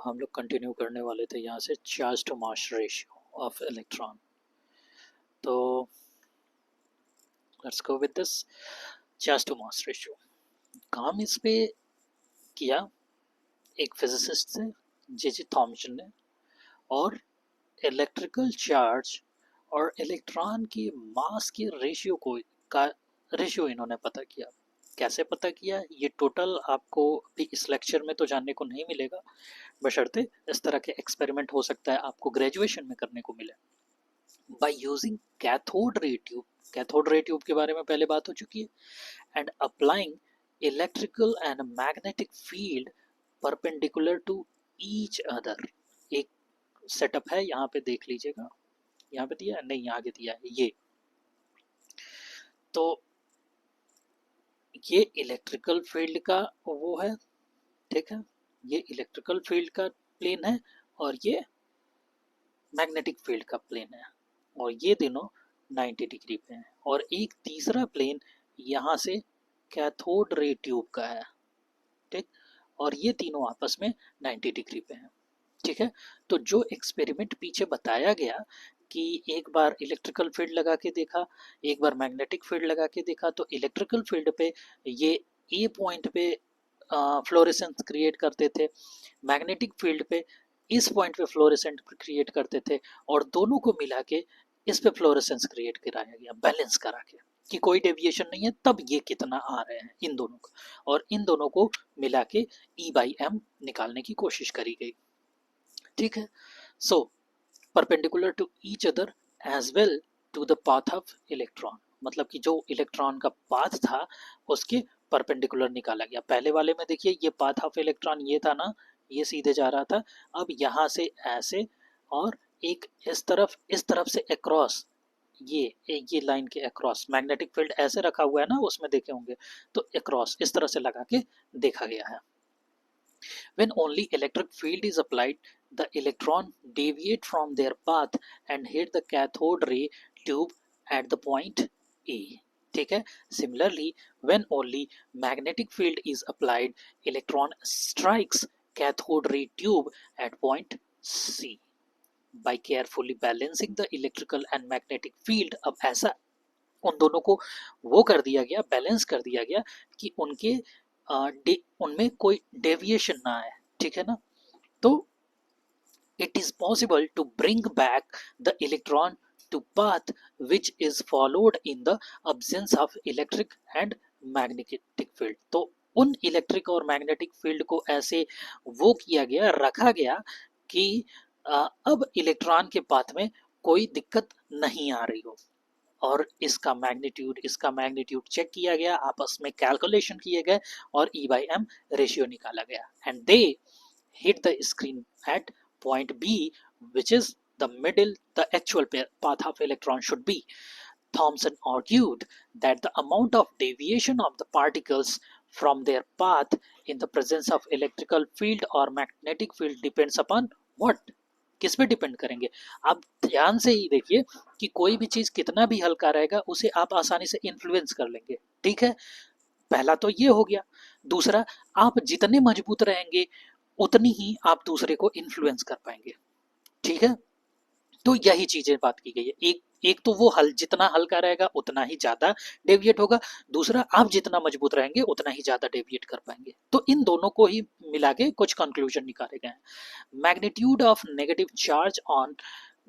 हम लोग कंटिन्यू करने वाले थे यहाँ से charge to mass ratio of electron. तो let's go with this charge to mass ratio. काम इस पे किया एक फिजिसिस्ट से, जे थॉमसन ने, और इलेक्ट्रिकल चार्ज और इलेक्ट्रॉन की मास के रेशियो को का रेशियो इन्होंने पता किया। कैसे पता किया ये टोटल आपको भी इस लेक्चर में तो जानने को नहीं मिलेगा, बशर्ते इस तरह के एक्सपेरिमेंट हो सकता है आपको ग्रेजुएशन में करने को मिले। By using cathode ray tube, cathode ray tube के बारे में पहले बात हो चुकी है, and applying electrical and magnetic field perpendicular to each other. एक सेटअप है, यहाँ पे देख लीजिएगा, यहाँ पे दिया है नहीं, आगे दिया है ये इलेक्ट्रिकल फील्ड का वो है, ठीक है, ये इलेक्ट्रिकल फील्ड का प्लेन है और ये मैग्नेटिक फील्ड का प्लेन है, और ये दोनों 90 डिग्री पे हैं। और एक तीसरा प्लेन यहाँ से कैथोड रे ट्यूब का है, ठीक, और ये तीनों आपस में 90 डिग्री पे हैं, ठीक है। तो जो एक्सपेरिमेंट पीछे बताया गया कि एक बार इलेक्ट्रिकल फील्ड लगा के देखा, एक बार मैग्नेटिक फील्ड लगा के देखा, तो इलेक्ट्रिकल फील्ड पे ये ए पॉइंट पे फ्लोरेसेंस क्रिएट करते थे, मैग्नेटिक फील्ड पे इस पॉइंट पे फ्लोरेसेंट क्रिएट करते थे, और दोनों को मिला के इस पे फ्लोरेसेंस क्रिएट कराया गया बैलेंस करा के कि कोई डेविएशन नहीं है, तब ये कितना आ रहे हैं इन दोनों को, और इन दोनों को मिला के E/m निकालने की कोशिश करी गई, ठीक है। So perpendicular to each other as well to the path of electron, मतलब कि जो इलेक्ट्रॉन का पाथ था उसके परपेंडिकुलर निकाला गया। पहले वाले में देखिए ये पाथ ऑफ इलेक्ट्रॉन ये था ना, ये सीधे जा रहा था, अब यहाँ से ऐसे और एक इस तरफ से अक्रॉस, ये लाइन के अक्रॉस मैग्नेटिक फील्ड ऐसे रखा हुआ है ना, उसमें देखे होंगे, तो अक्रॉस इस तरह से लगा के देखा गया है। When only electric field is applied, the electron deviate from their path and hit the cathode ray tube at the point A. ठीक है. Similarly, when only magnetic field is applied, electron strikes cathode ray tube at point C. By carefully balancing the electrical and magnetic field, अब ऐसा उन दोनों को वो कर दिया गया, बैलेंस कर दिया गया कि उनके उनमें कोई डेविएशन ना आए, ठीक है ना। तो it is possible to bring back the electron to path which is followed in the absence of electric and magnetic field. तो उन इलेक्ट्रिक और मैग्नेटिक फील्ड को ऐसे वो किया गया, रखा गया कि अब इलेक्ट्रॉन के पाथ में कोई दिक्कत नहीं आ रही हो, और इसका मैग्नीट्यूड चेक किया गया, आपस में कैलकुलेशन किए गए और E/m रेशियो निकाला गया, and they hit the screen eight point B, which is the middle, the actual path of electron should be. Thomson argued that the amount of deviation of the particles from their path in the presence of electrical field or magnetic field depends upon what? किस पे depend करेंगे? आप ध्यान से ही देखिए कि कोई भी चीज कितना भी हल्का रहेगा उसे आप आसानी से इन्फ्लुएंस कर लेंगे, ठीक है। पहला तो ये हो गया। दूसरा, आप जितने मजबूत रहेंगे उतनी ही आप दूसरे को इन्फ्लुएंस कर पाएंगे, ठीक है। तो यही चीजें बात की गई है। एक तो वो जितना हल्का रहेगा उतना ही ज्यादा डेविएट होगा, दूसरा आप जितना मजबूत रहेंगे उतना ही ज्यादा डेविएट कर पाएंगे। तो इन दोनों को ही मिला के कुछ कंक्लूजन निकाले गए हैं। Magnitude of negative charge on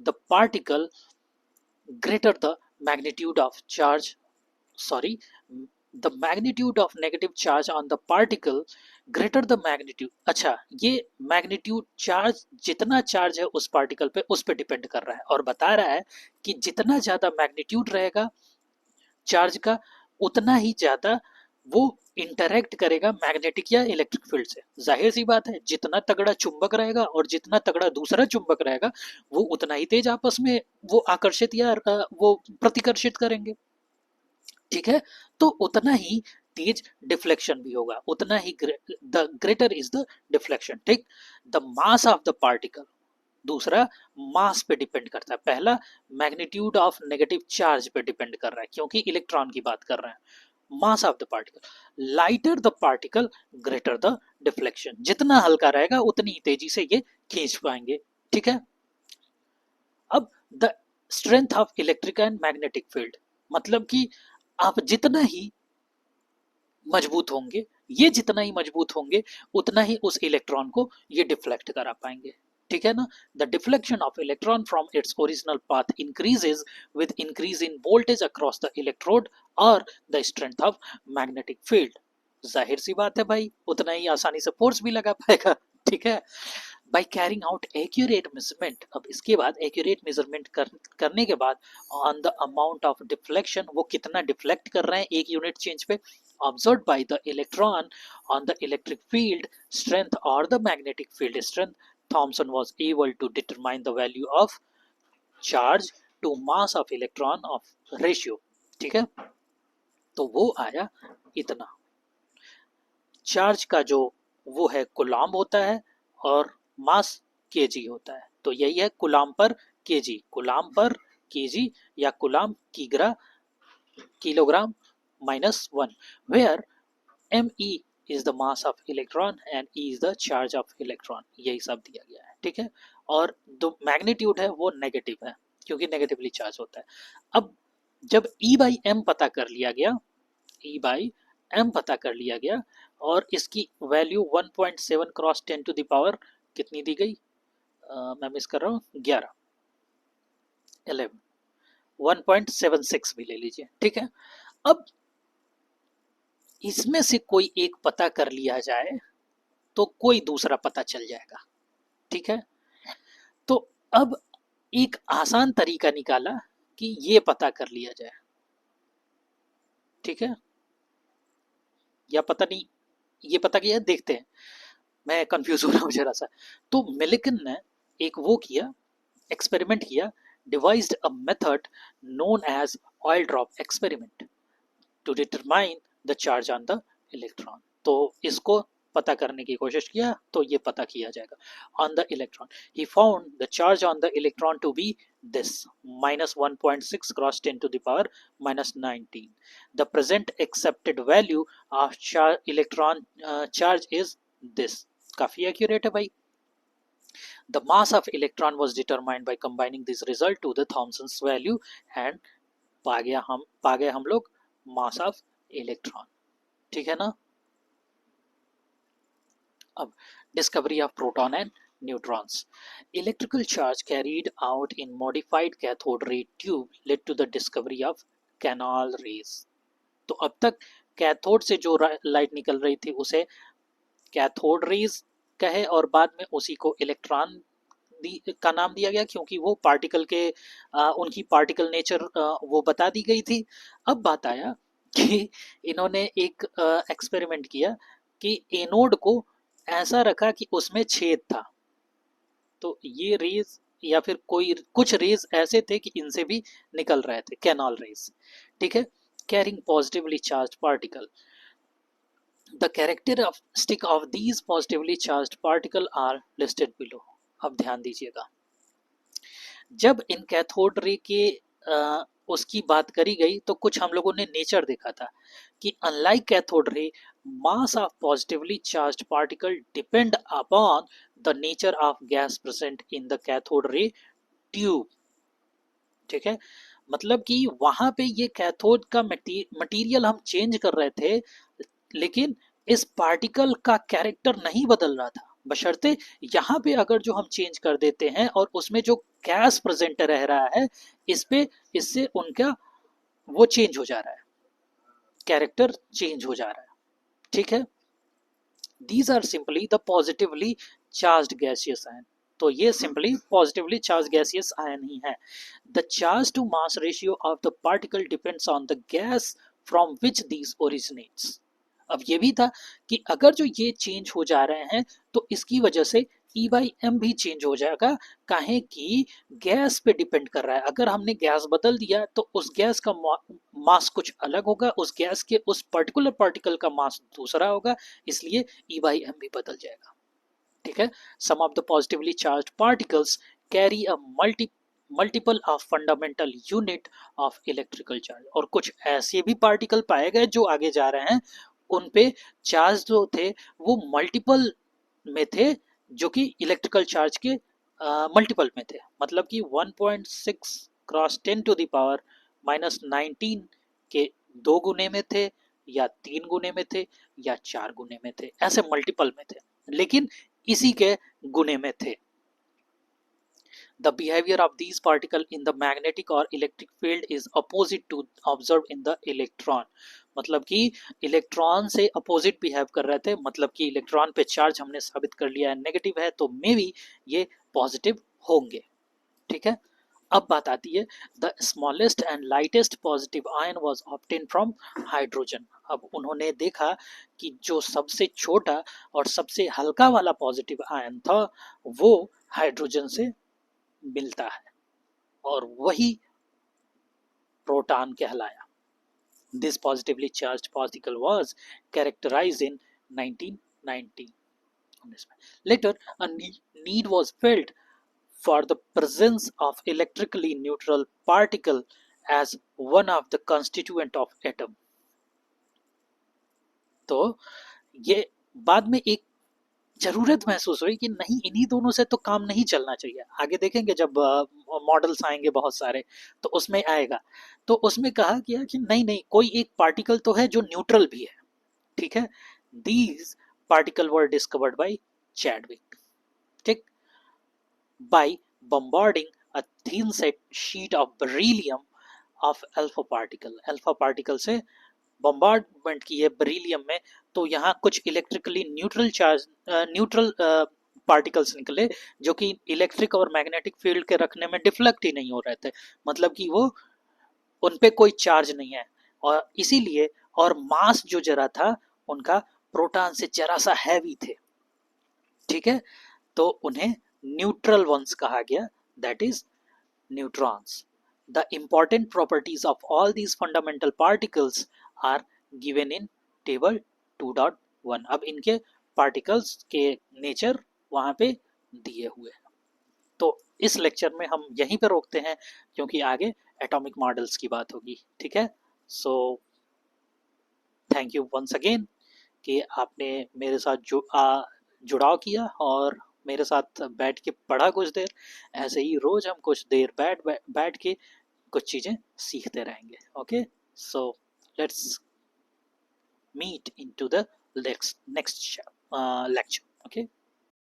the particle greater the magnitude of charge, sorry, the magnitude of negative charge on the particle greater the magnitude, अच्छा, ये मैग्नीट्यूड चार्ज, जितना चार्ज है उस पार्टिकल पे, उस पे डिपेंड कर रहा है, और बता रहा है कि जितना ज्यादा मैग्नीट्यूड रहेगा चार्ज का उतना ही ज्यादा वो इंटरेक्ट करेगा मैग्नेटिक या इलेक्ट्रिक फील्ड से। जाहिर सी बात है, जितना तगड़ा चुंबक रहेगा और जितना तगड़ा दूसरा चुंबक रहेगा वो उतना ही तेज आपस में वो आकर्षित या वो प्रतिकर्षित करेंगे, ठीक है। तो उतना ही तेज डिफ्लेक्शन भी होगा, उतना ही the greater is the deflection, ठीक। The mass of the particle, दूसरा मास पे डिपेंड करता है, पहला मैग्नीट्यूड ऑफ नेगेटिव चार्ज पे डिपेंड कर रहा है क्योंकि इलेक्ट्रॉन की बात कर रहे हैं। मास of the particle. Lighter the particle greater the deflection, जितना हल्का रहेगा उतनी तेजी से ये खींच पाएंगे। ठीक है। अब the strength of electric and magnetic field, मतलब कि आप जितना ही मजबूत होंगे, ये जितना ही मजबूत होंगे उतना ही उस इलेक्ट्रॉन को ये डिफ्लेक्ट करा पाएंगे। ठीक है ना। The deflection of electron from its original path increases with increase in voltage across the electrode और the strength of magnetic field. जाहिर सी बात है भाई, उतना ही आसानी से फोर्स भी लगा पाएगा। ठीक है। By carrying out accurate measurement, अब इसके बाद एक्यूरेट मेजरमेंट करने के बाद on the amount of deflection, वो कितना डिफ्लेक्ट कर रहे हैं एक यूनिट चेंज पे, observed by the electron on the electric field strength or the magnetic field strength, Thomson was able to determine the value of charge to mass of electron of ratio। ठीक है। तो वो आया इतना। Charge का जो वो है कूलम्ब होता है और मास केजी होता है, तो यही है कूलम्ब पर केजी, कूलम्ब पर केजी या coulomb kilogram -1, where me is the mass of electron and e is the charge of electron, यही सब दिया गया है। ठीक है। और जो मैग्नीट्यूड है वो नेगेटिव है क्योंकि नेगेटिवली चार्ज होता है। अब जब E बाई एम पता कर लिया गया, E बाई एम पता कर लिया गया और इसकी value 1.7 cross 10 to the power कितनी दी गई, मैं मिस कर रहा हूँ 11 1.76 भी ले लीजिए। ठीक है। अब इसमें से कोई एक पता कर लिया जाए तो कोई दूसरा पता चल जाएगा। ठीक है। तो अब एक आसान तरीका निकाला कि ये पता कर लिया जाए। ठीक है। या पता नहीं, ये पता किया, देखते हैं, मैं कंफ्यूज हो रहा हूँ जरा सा। तो मिलिकन ने एक वो किया, एक्सपेरिमेंट किया, devised a method known as oil drop experiment to determine the charge on the electron. तो इसको पता करने की कोशिश किया तो ये पता किया जाएगा। On the electron he found the charge on the electron to be this -1.6 cross 10 to the power -19। The present accepted value of electron charge is this. काफी एक्यूरेट है भाई। The mass of electron was determined by combining this result to the Thomson's value and पा गए हम लोग mass of electron. ठीक है ना। अब discovery of proton and neutrons. Electrical charge carried out in modified cathode ray tube led to the discovery of canal rays. तो अब तक कैथोड से जो लाइट निकल रही थी उसे कैथोड रेज कहे और बाद में उसी को इलेक्ट्रॉन का नाम दिया गया क्योंकि वो पार्टिकल के उनकी पार्टिकल नेचर वो बता दी गई थी। अब बात आया कि इन्होंने एक एक्सपेरिमेंट किया कि एनोड को ऐसा रखा कि उसमें छेद था, तो ये रेज या फिर कोई कुछ रेज ऐसे थे कि इनसे भी निकल रहे थे, कैनाल रेज। ठीक है। Carrying positively charge particle, the characteristic of these positively charge particle are listed below. अब ध्यान दीजिएगा, जब इन कैथोड रे के उसकी बात करी गई तो कुछ हम लोगों ने नेचर देखा था कि unlike cathode ray mass of positively charged particle depend upon the nature of gas present in the cathode ray tube. ठीक है। मतलब कि वहां पे ये कैथोड का मटेरियल हम चेंज कर रहे थे लेकिन इस पार्टिकल का कैरेक्टर नहीं बदल रहा था, बशर्ते यहाँ पे अगर जो हम चेंज कर देते हैं और उसमें जो गैस प्रेजेंट रह रहा है इससे उनका वो चेंज हो जा रहा है, कैरेक्टर चेंज हो जा रहा है। ठीक है। These are simply the positively charged gaseous ion. तो ये simply positively charge gaseous ion ही है। The charge to mass ratio of the particle depends on the gas from which these originates. अब ये भी था कि अगर जो ये चेंज हो जा रहे हैं तो इसकी वजह से E बाई एम भी चेंज हो जाएगा, काहे कि गैस पे डिपेंड कर रहा है। अगर हमने गैस बदल दिया तो उस गैस का मास कुछ अलग होगा, उस गैस के उस पर्टिकुलर पार्टिकल का मास दूसरा होगा, इसलिए E बाई एम भी बदल जाएगा। ठीक है। Some of the positively charged particles carry a multiple of fundamental unit of electrical charge. और कुछ ऐसे भी पार्टिकल पाए गए जो आगे जा रहे हैं उन पे चार्ज जो थे वो मल्टीपल में थे, जो कि इलेक्ट्रिकल चार्ज के मल्टीपल में थे। मतलब कि 1.6 cross 10 to the power minus 19 के 2 गुने में थे, या 3 गुने में थे, या 4 गुने में थे, ऐसे मल्टीपल में थे, लेकिन इसी के गुने में थे। The behavior of these particles in the magnetic or electric field is opposite to observed in the electron। मतलब कि इलेक्ट्रॉन से अपोजिट बिहेव कर रहे थे, मतलब कि इलेक्ट्रॉन पे चार्ज हमने साबित कर लिया है नेगेटिव है, तो मे बी ये पॉजिटिव होंगे। ठीक है, अब बात आती है the smallest and lightest positive ion was obtain from hydrogen. अब उन्होंने देखा कि जो सबसे छोटा और सबसे हल्का वाला पॉजिटिव आयन था वो हाइड्रोजन से मिलता है, और वही प्रोटॉन कहलाया। This positively charged particle was characterised in 1990। Later, a need was felt for the presence of electrically neutral particle as one of the constituent of atom। तो ये बाद में एक जरूरत महसूस हुई कि नहीं, इन्हीं दोनों से तो काम नहीं चलना चाहिए। आगे देखेंगे जब मॉडल्स आएंगे बहुत सारे तो उसमें आएगा, तो उसमें कहा गया कि नहीं नहीं, कोई एक पार्टिकल तो है जो न्यूट्रल भी है। ठीक है, these particle were discovered by Chadwick. ठीक, by bombarding a thin set sheet of beryllium of alpha particle. Alpha particle से बम्बार्डमेंट की है बेरिलियम में, तो यहाँ कुछ electrically neutral charge neutral particles निकले जो कि इलेक्ट्रिक और मैग्नेटिक फील्ड के रखने में डिफ्लेक्ट ही नहीं हो रहे थे, मतलब कि वो उन पे कोई चार्ज नहीं है, और इसीलिए और मास जो जरा था उनका प्रोटॉन से जरा सा हैवी थे। ठीक है, तो उन्हें न्यूट्रल वंस कहा गया, that is neutrons. The important properties of all these fundamental particles are given in table 2.1। अब इनके पार्टिकल्स के नेचर वहां पे दिए हुए हैं। तो इस लेक्चर में हम यहीं पे रोकते हैं, क्योंकि आगे एटॉमिक मॉडल्स की बात होगी। ठीक है, so thank you once again कि आपने मेरे साथ जुड़ाव किया और मेरे साथ बैठ के पढ़ा कुछ देर। ऐसे ही रोज हम कुछ देर बैठ के कुछ चीजें सीखते रहेंगे। Okay, so let's meet into the next lecture. Okay.